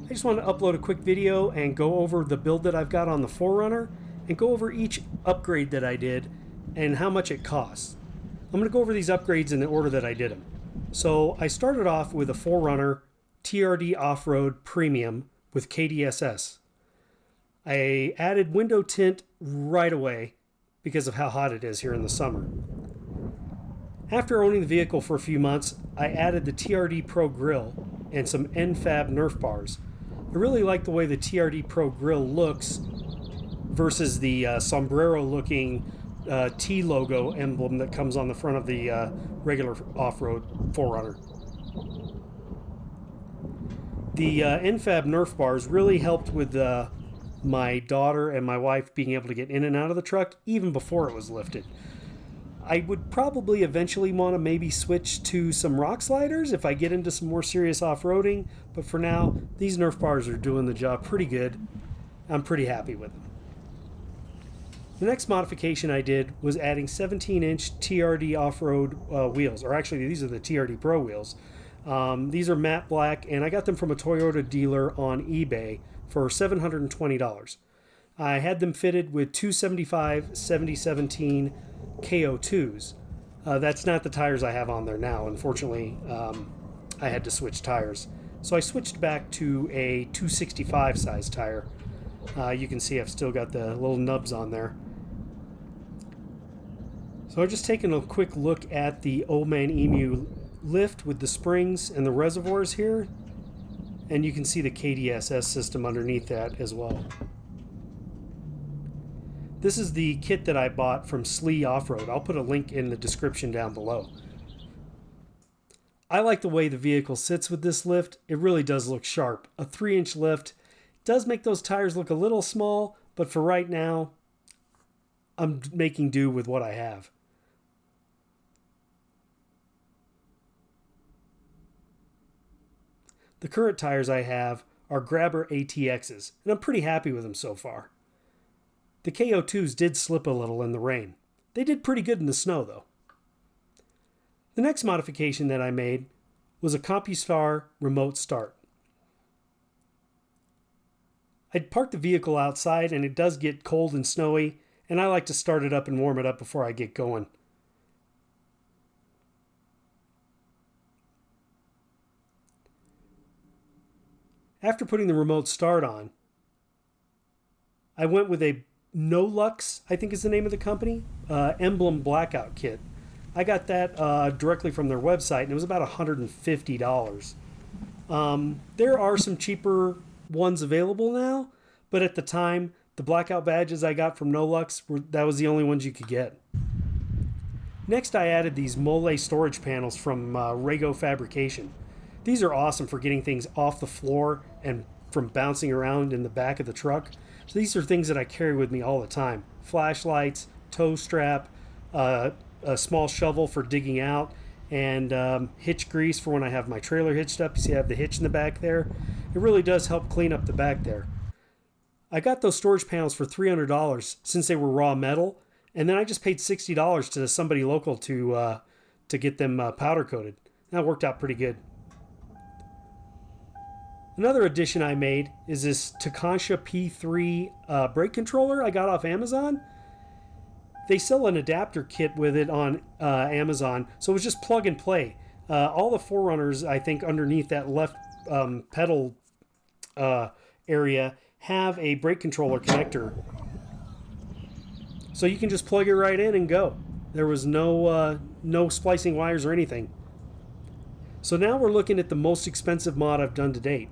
I just want to upload a quick video and go over the build that I've got on the 4runner and go over each upgrade that I did and how much it costs. I'm going to go over these upgrades in the order that I did them. So I started off with a 4runner TRD Off-Road Premium with KDSS. I added window tint right away because of how hot it is here in the summer. After owning the vehicle for a few months, I added the TRD Pro Grill and some NFAB Nerf Bars. I really like the way the TRD Pro Grill looks versus the sombrero looking T logo emblem that comes on the front of the regular off-road 4runner. The NFAB Nerf Bars really helped with my daughter and my wife being able to get in and out of the truck even before it was lifted. I would probably eventually want to maybe switch to some rock sliders if I get into some more serious off-roading, but for now, these Nerf Bars are doing the job pretty good. I'm pretty happy with them. The next modification I did was adding 17-inch TRD off-road wheels, or actually these are the TRD Pro wheels. These are matte black, and I got them from a Toyota dealer on eBay for $720. I had them fitted with 275 7017 KO2s. That's not the tires I have on there now. Unfortunately, I had to switch tires. So I switched back to a 265 size tire. You can see I've still got the little nubs on there. So I'm just taking a quick look at the Old Man Emu lift with the springs and the reservoirs here. And you can see the KDSS system underneath that as well. This is the kit that I bought from Slee Off-Road. I'll put a link in the description down below. I like the way the vehicle sits with this lift. It really does look sharp. A 3-inch lift does make those tires look a little small, but for right now, I'm making do with what I have. The current tires I have are Grabber ATXs, and I'm pretty happy with them so far. The KO2s did slip a little in the rain. They did pretty good in the snow, though. The next modification that I made was a CompuStar remote start. I'd parked the vehicle outside, and it does get cold and snowy, and I like to start it up and warm it up before I get going. After putting the remote start on, I went with a NoX-LuX, I think is the name of the company, emblem blackout kit. I got that directly from their website, and it was about $150. There are some cheaper ones available now, but at the time, the blackout badges I got from NoX-LuX, that was the only ones you could get. Next, I added these mole storage panels from Rago Fabrication. These are awesome for getting things off the floor and from bouncing around in the back of the truck. So these are things that I carry with me all the time. Flashlights, tow strap, a small shovel for digging out, and hitch grease for when I have my trailer hitched up. You see I have the hitch in the back there. It really does help clean up the back there. I got those storage panels for $300 since they were raw metal, and then I just paid $60 to somebody local to get them powder coated. That worked out pretty good. Another addition I made is this Tekonsha P3 brake controller I got off Amazon. They sell an adapter kit with it on Amazon, so it was just plug and play. All the 4runners, I think, underneath that left pedal area have a brake controller connector. So you can just plug it right in and go. There was no splicing wires or anything. So now we're looking at the most expensive mod I've done to date.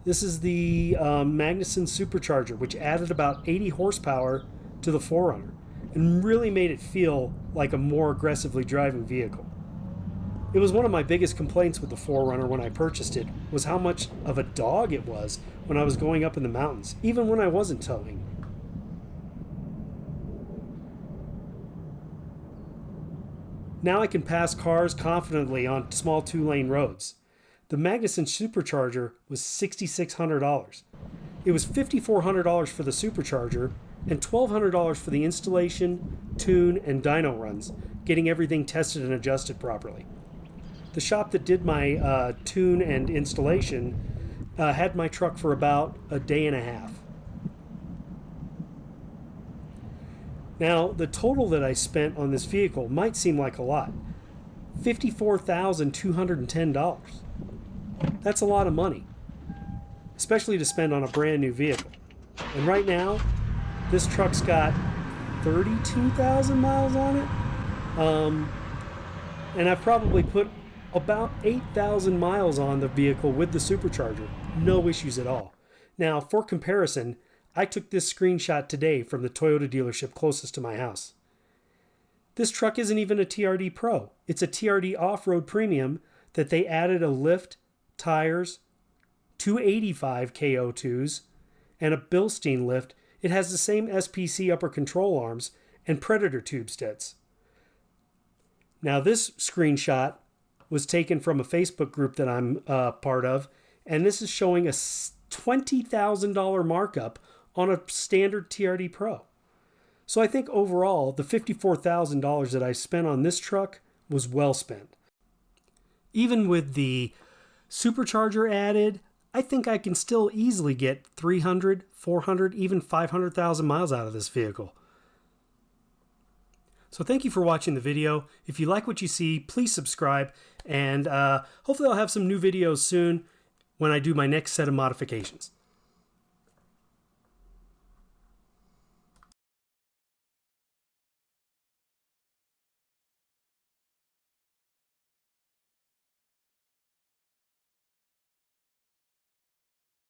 This is the Magnuson Supercharger, which added about 80 horsepower to the 4runner and really made it feel like a more aggressively driving vehicle. It was one of my biggest complaints with the 4runner when I purchased it, was how much of a dog it was when I was going up in the mountains, even when I wasn't towing. Now I can pass cars confidently on small 2-lane roads. The Magnuson Supercharger was $6,600. It was $5,400 for the Supercharger and $1,200 for the installation, tune, and dyno runs, getting everything tested and adjusted properly. The shop that did my tune and installation had my truck for about a day and a half. Now, the total that I spent on this vehicle might seem like a lot. $54,210. That's a lot of money, especially to spend on a brand new vehicle. And right now, this truck's got 32,000 miles on it. And I've probably put about 8,000 miles on the vehicle with the supercharger. No issues at all. Now, for comparison, I took this screenshot today from the Toyota dealership closest to my house. This truck isn't even a TRD Pro. It's a TRD Off-Road Premium that they added a lift, tires, 285 KO2s, and a Bilstein lift. It has the same SPC upper control arms and Predator tube studs. Now, this screenshot was taken from a Facebook group that I'm part of, and this is showing a $20,000 markup on a standard TRD Pro. So I think overall, the $54,000 that I spent on this truck was well spent. Even with the supercharger added, I think I can still easily get 300, 400, even 500,000 miles out of this vehicle. So thank you for watching the video. If you like what you see, please subscribe, and hopefully I'll have some new videos soon when I do my next set of modifications.